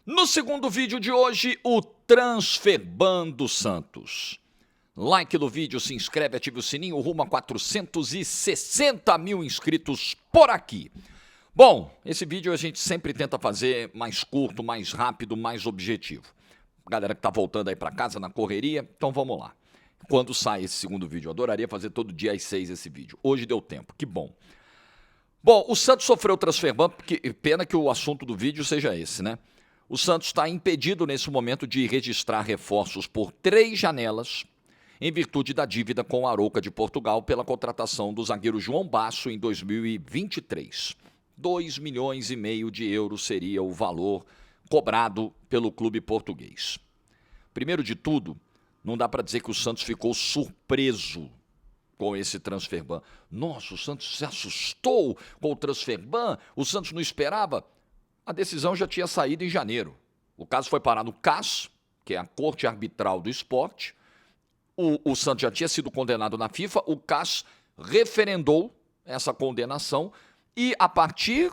No segundo vídeo de hoje, o Transferban do Santos. Like no vídeo, se inscreve, ative o sininho, rumo a 460 mil inscritos por aqui. Bom, esse vídeo a gente sempre tenta fazer mais curto, mais rápido, mais objetivo. Galera que tá voltando aí pra casa na correria, então vamos lá. Quando sai esse segundo vídeo? Eu adoraria fazer todo dia às 6 esse vídeo. Hoje deu tempo, que bom. Bom, o Santos sofreu o Transferban, pena que o assunto do vídeo seja esse, né? O Santos está impedido nesse momento de registrar reforços por 3 janelas, em virtude da dívida com o Arouca de Portugal pela contratação do zagueiro João Basso em 2023. 2,5 milhões de euros seria o valor cobrado pelo clube português. Primeiro de tudo, não dá para dizer que o Santos ficou surpreso com esse Transferban. Nossa, o Santos se assustou com o Transferban, o Santos não esperava. A decisão já tinha saído em janeiro. O caso foi parar no CAS, que é a Corte Arbitral do Esporte. O Santos já tinha sido condenado na FIFA, o CAS referendou essa condenação e, a partir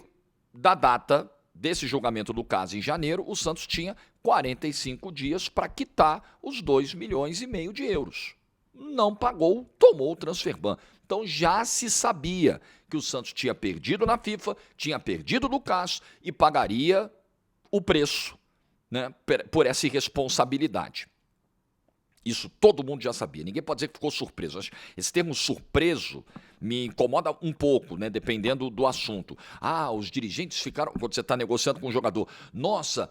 da data desse julgamento do CAS em janeiro, o Santos tinha 45 dias para quitar os 2,5 milhões de euros. Não pagou, tomou o Transferban. Então já se sabia que o Santos tinha perdido na FIFA, tinha perdido no CAS e pagaria o preço, né, por essa irresponsabilidade. Isso todo mundo já sabia, ninguém pode dizer que ficou surpreso. Esse termo surpreso me incomoda um pouco, né, dependendo do assunto. Os dirigentes ficaram, quando você está negociando com um jogador, nossa,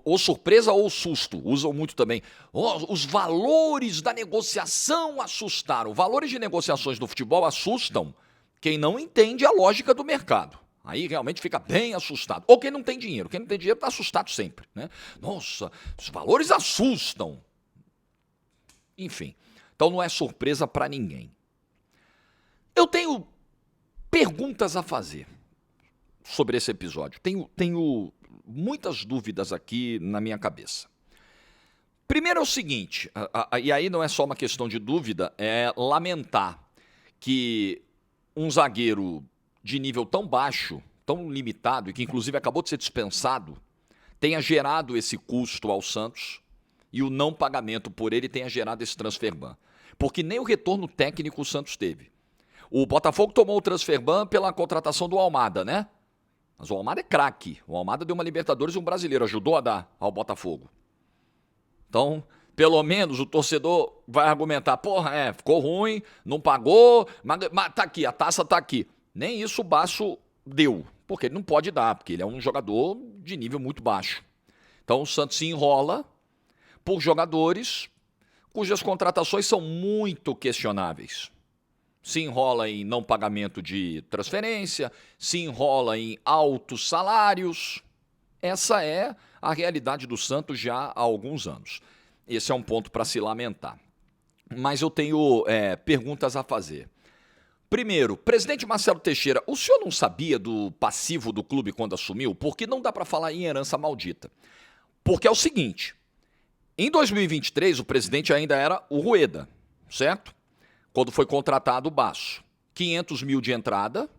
ou surpresa ou susto, usam muito também. Os valores da negociação assustaram. Valores de negociações do futebol assustam quem não entende a lógica do mercado. Aí realmente fica bem assustado. Ou quem não tem dinheiro. Quem não tem dinheiro está assustado sempre, né? Nossa, os valores assustam. Enfim, então não é surpresa para ninguém. Eu tenho perguntas a fazer sobre esse episódio. Tenho muitas dúvidas aqui na minha cabeça. Primeiro é o seguinte, e aí não é só uma questão de dúvida, é lamentar que um zagueiro de nível tão baixo, tão limitado, e que inclusive acabou de ser dispensado, tenha gerado esse custo ao Santos e o não pagamento por ele tenha gerado esse Transferban. Porque nem o retorno técnico o Santos teve. O Botafogo tomou o Transferban pela contratação do Almada, né? Mas o Almada é craque. O Almada deu uma Libertadores e um brasileiro, ajudou a dar ao Botafogo. Então, pelo menos o torcedor vai argumentar, ficou ruim, não pagou, mas tá aqui, a taça tá aqui. Nem isso o Basso deu, porque ele não pode dar, porque ele é um jogador de nível muito baixo. Então o Santos se enrola por jogadores cujas contratações são muito questionáveis. Se enrola em não pagamento de transferência, se enrola em altos salários. Essa é a realidade do Santos já há alguns anos. Esse é um ponto para se lamentar. Mas eu tenho perguntas a fazer. Primeiro, presidente Marcelo Teixeira, o senhor não sabia do passivo do clube quando assumiu? Porque não dá para falar em herança maldita. Porque é o seguinte, em 2023 o presidente ainda era o Rueda, certo? Quando foi contratado o Basso. 500 mil de entrada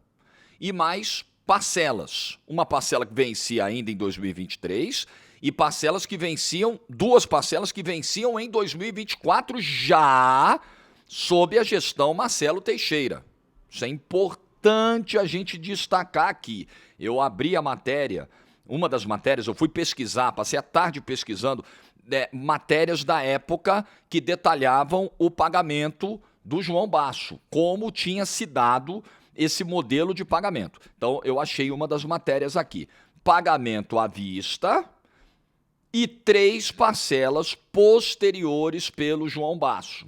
e mais parcelas. Uma parcela que vencia ainda em 2023 e duas parcelas que venciam em 2024 já sob a gestão Marcelo Teixeira. Isso é importante a gente destacar aqui. Eu abri a matéria, uma das matérias, eu fui pesquisar, passei a tarde pesquisando matérias da época que detalhavam o pagamento do João Basso, como tinha se dado esse modelo de pagamento. Então, eu achei uma das matérias aqui. Pagamento à vista e 3 parcelas posteriores pelo João Basso.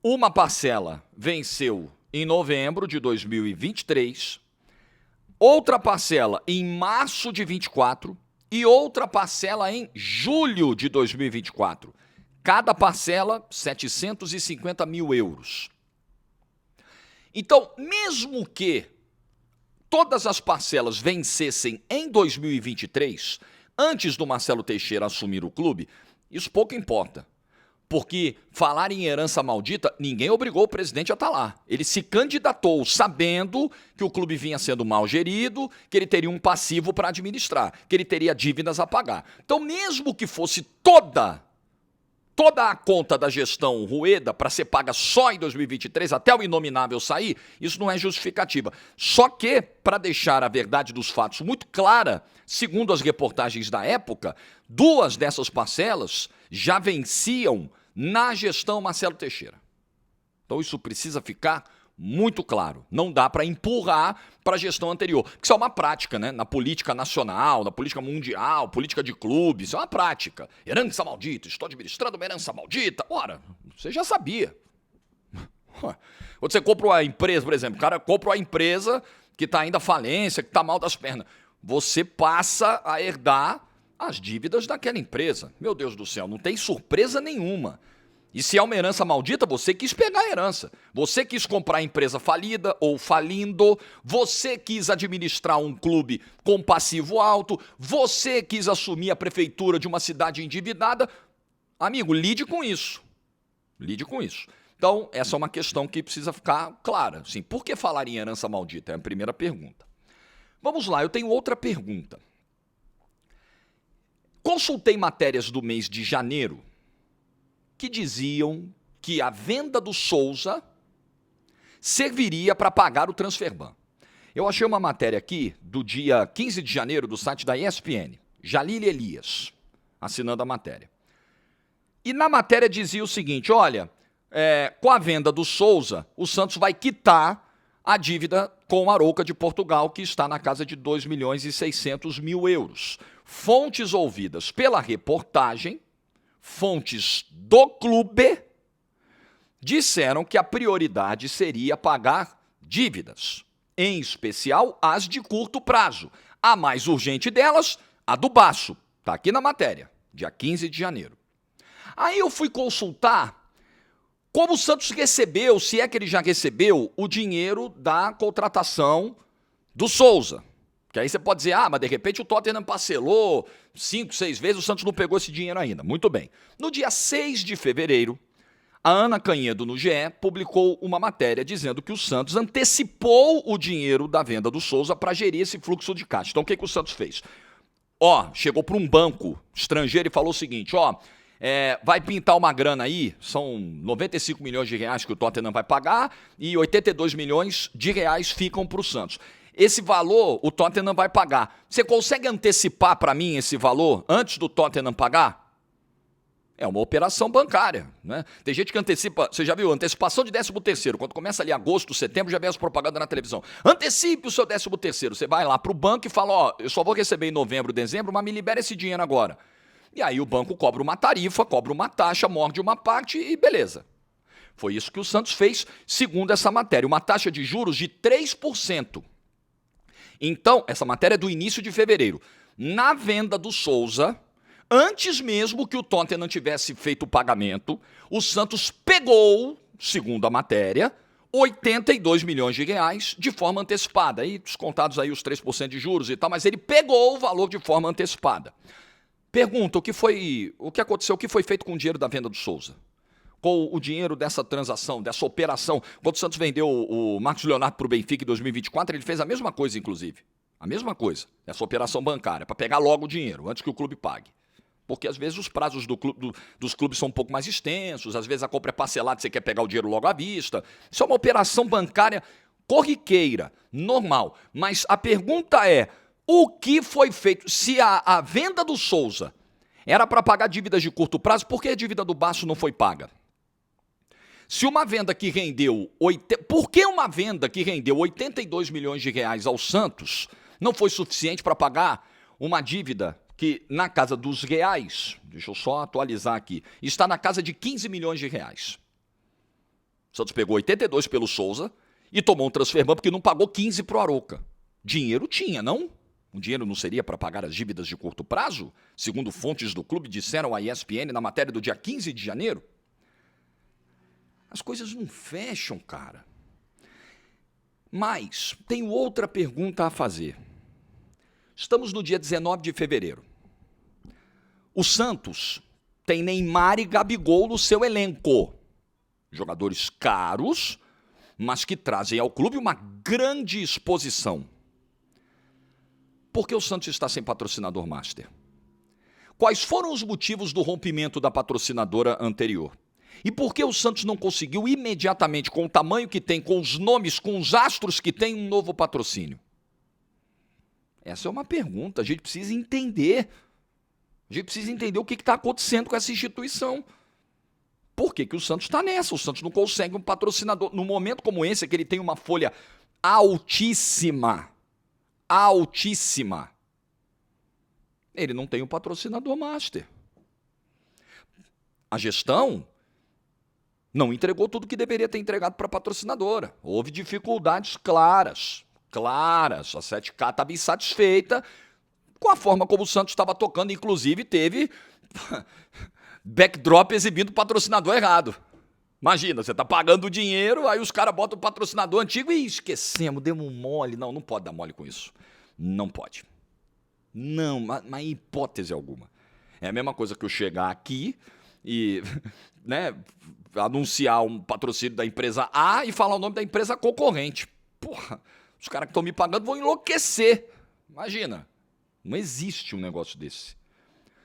Uma parcela venceu em novembro de 2023, outra parcela em março de 24 e outra parcela em julho de 2024. Cada parcela, 750 mil euros. Então, mesmo que todas as parcelas vencessem em 2023, antes do Marcelo Teixeira assumir o clube, isso pouco importa. Porque falar em herança maldita, ninguém obrigou o presidente a estar lá. Ele se candidatou sabendo que o clube vinha sendo mal gerido, que ele teria um passivo para administrar, que ele teria dívidas a pagar. Então, mesmo que fosse toda a conta da gestão Rueda para ser paga só em 2023, até o inominável sair, isso não é justificativa. Só que, para deixar a verdade dos fatos muito clara, segundo as reportagens da época, 2 dessas parcelas já venciam na gestão Marcelo Teixeira. Então isso precisa ficar muito claro. Não dá para empurrar para a gestão anterior. Porque isso é uma prática, né? Na política nacional, na política mundial, política de clubes, isso é uma prática. Herança maldita, estou administrando uma herança maldita. Ora, você já sabia. Quando você compra uma empresa, por exemplo, o cara compra uma empresa que está ainda à falência, que está mal das pernas. Você passa a herdar as dívidas daquela empresa. Meu Deus do céu, não tem surpresa nenhuma. E se é uma herança maldita, você quis pegar a herança. Você quis comprar a empresa falida ou falindo. Você quis administrar um clube com passivo alto. Você quis assumir a prefeitura de uma cidade endividada. Amigo, lide com isso. Lide com isso. Então, essa é uma questão que precisa ficar clara. Assim, por que falar em herança maldita? É a primeira pergunta. Vamos lá, eu tenho outra pergunta. Consultei matérias do mês de janeiro que diziam que a venda do Souza serviria para pagar o Transferban. Eu achei uma matéria aqui do dia 15 de janeiro do site da ESPN, Jalil Elias, assinando a matéria. E na matéria dizia o seguinte, olha, com a venda do Souza, o Santos vai quitar a dívida com o Arouca de Portugal, que está na casa de 2.600.000 euros. Fontes ouvidas pela reportagem, fontes do clube, disseram que a prioridade seria pagar dívidas, em especial as de curto prazo. A mais urgente delas, a do Baço, está aqui na matéria, dia 15 de janeiro. Aí eu fui consultar como o Santos recebeu, se é que ele já recebeu, o dinheiro da contratação do Souza. Que aí você pode dizer, mas de repente o Tottenham parcelou 5, 6 vezes, o Santos não pegou esse dinheiro ainda. Muito bem. No dia 6 de fevereiro, a Ana Canhedo, no GE, publicou uma matéria dizendo que o Santos antecipou o dinheiro da venda do Souza para gerir esse fluxo de caixa. Então o que o Santos fez? Chegou para um banco estrangeiro e falou o seguinte, vai pintar uma grana aí, são 95 milhões de reais que o Tottenham vai pagar e 82 milhões de reais ficam para o Santos. Esse valor o Tottenham vai pagar. Você consegue antecipar para mim esse valor antes do Tottenham pagar? É uma operação bancária, né? Tem gente que antecipa, você já viu, antecipação de 13º, quando começa ali agosto, setembro, já vê as propagandas na televisão. Antecipe o seu 13º, você vai lá para o banco e fala, eu só vou receber em novembro, dezembro, mas me libera esse dinheiro agora. E aí o banco cobra uma tarifa, cobra uma taxa, morde uma parte e beleza. Foi isso que o Santos fez, segundo essa matéria, uma taxa de juros de 3%. Então, essa matéria é do início de fevereiro. Na venda do Souza, antes mesmo que o Tottenham tivesse feito o pagamento, o Santos pegou, segundo a matéria, 82 milhões de reais de forma antecipada. Aí, descontados aí os 3% de juros e tal, mas ele pegou o valor de forma antecipada. Pergunta, o que aconteceu, o que foi feito com o dinheiro da venda do Souza? Com o dinheiro dessa transação, dessa operação. Quando o Santos vendeu o Marcos Leonardo para o Benfica em 2024, ele fez a mesma coisa, inclusive. A mesma coisa, essa operação bancária, para pegar logo o dinheiro, antes que o clube pague. Porque às vezes os prazos dos clubes são um pouco mais extensos, às vezes a compra é parcelada, você quer pegar o dinheiro logo à vista. Isso é uma operação bancária corriqueira, normal. Mas a pergunta é, o que foi feito? Se a venda do Souza era para pagar dívidas de curto prazo, por que a dívida do Baço não foi paga? Se uma venda que rendeu... Por que uma venda que rendeu 82 milhões de reais ao Santos não foi suficiente para pagar uma dívida que, na casa dos reais, deixa eu só atualizar aqui, está na casa de 15 milhões de reais. O Santos pegou 82 pelo Souza e tomou um transferban porque não pagou 15 para o Arouca. Dinheiro tinha, não? O dinheiro não seria para pagar as dívidas de curto prazo? Segundo fontes do clube disseram à ESPN na matéria do dia 15 de janeiro. As coisas não fecham, cara. Mas tenho outra pergunta a fazer. Estamos no dia 19 de fevereiro. O Santos tem Neymar e Gabigol no seu elenco. Jogadores caros, mas que trazem ao clube uma grande exposição. Por que o Santos está sem patrocinador master? Quais foram os motivos do rompimento da patrocinadora anterior? E por que o Santos não conseguiu imediatamente, com o tamanho que tem, com os nomes, com os astros que tem, um novo patrocínio? Essa é uma pergunta, a gente precisa entender. A gente precisa entender o que está acontecendo com essa instituição. Por que o Santos está nessa? O Santos não consegue um patrocinador. Num momento como esse, que ele tem uma folha altíssima, altíssima, ele não tem um patrocinador master. A gestão não entregou tudo que deveria ter entregado para a patrocinadora. Houve dificuldades claras. A 7K estava insatisfeita com a forma como o Santos estava tocando. Inclusive, teve backdrop exibindo o patrocinador errado. Imagina, você está pagando o dinheiro, aí os caras botam o patrocinador antigo e esquecemos, demos um mole. Não pode dar mole com isso. Não pode. Não, mas em hipótese alguma. É a mesma coisa que eu chegar aqui e anunciar um patrocínio da empresa A e falar o nome da empresa concorrente. Porra, os caras que estão me pagando vão enlouquecer. Imagina, não existe um negócio desse.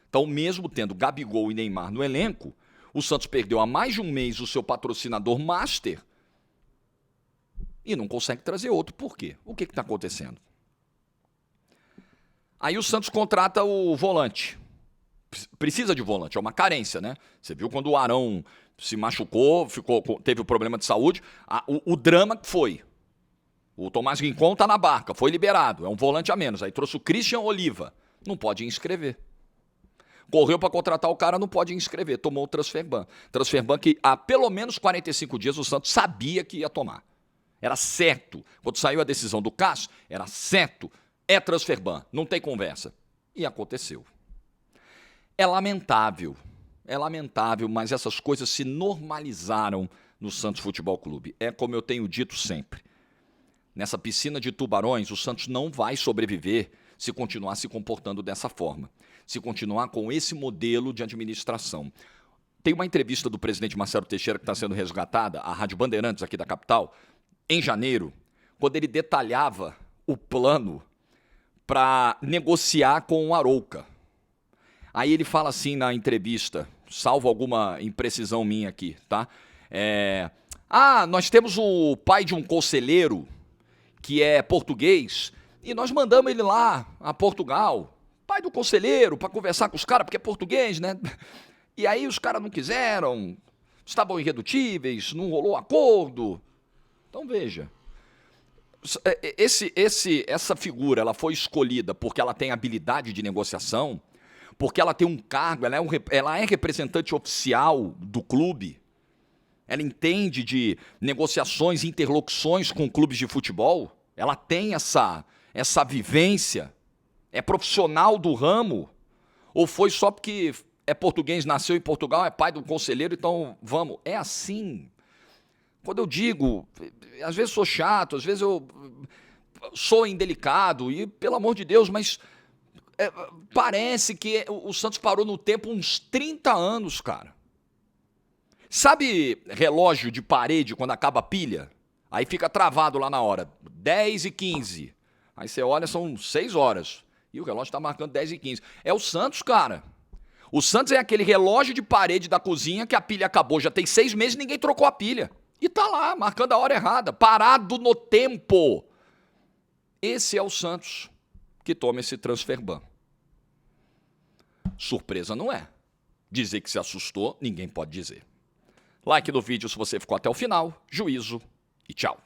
Então, mesmo tendo Gabigol e Neymar no elenco, o Santos perdeu há mais de um mês o seu patrocinador master e não consegue trazer outro. Por quê? O que está acontecendo? Aí o Santos contrata o volante. Precisa de volante, é uma carência, né? Você viu quando o Arão se machucou, teve um problema de saúde, o drama que foi. O Tomás Rincon tá na barca, foi liberado, é um volante a menos. Aí trouxe o Christian Oliva, não pode inscrever. Correu para contratar o cara, não pode inscrever, tomou o transferban. Transferban que há pelo menos 45 dias o Santos sabia que ia tomar. Era certo. Quando saiu a decisão do CAS, era certo. É transferban, não tem conversa. E aconteceu. É lamentável, mas essas coisas se normalizaram no Santos Futebol Clube. É como eu tenho dito sempre. Nessa piscina de tubarões, o Santos não vai sobreviver se continuar se comportando dessa forma. Se continuar com esse modelo de administração. Tem uma entrevista do presidente Marcelo Teixeira que está sendo resgatada, à Rádio Bandeirantes aqui da capital, em janeiro, quando ele detalhava o plano para negociar com o Arouca. Aí ele fala assim na entrevista, salvo alguma imprecisão minha aqui, tá? Nós temos o pai de um conselheiro que é português e nós mandamos ele lá a Portugal, pai do conselheiro, para conversar com os caras, porque é português, né? E aí os caras não quiseram, estavam irredutíveis, não rolou acordo. Então veja, essa figura ela foi escolhida porque ela tem habilidade de negociação, porque ela tem um cargo, ela é representante oficial do clube, ela entende de negociações, interlocuções com clubes de futebol, ela tem essa vivência, é profissional do ramo, ou foi só porque é português, nasceu em Portugal, é pai do conselheiro, então vamos. É assim. Quando eu digo, às vezes sou chato, às vezes eu sou indelicado, e pelo amor de Deus, mas parece que o Santos parou no tempo uns 30 anos, cara. Sabe relógio de parede quando acaba a pilha? Aí fica travado lá na hora, 10h15. Aí você olha, são 6 horas. E o relógio está marcando 10h15. É o Santos, cara. O Santos é aquele relógio de parede da cozinha que a pilha acabou. Já tem 6 meses e ninguém trocou a pilha. E tá lá, marcando a hora errada, parado no tempo. Esse é o Santos que toma esse transferban. Surpresa não é. Dizer que se assustou, ninguém pode dizer. Like no vídeo se você ficou até o final. Juízo e tchau.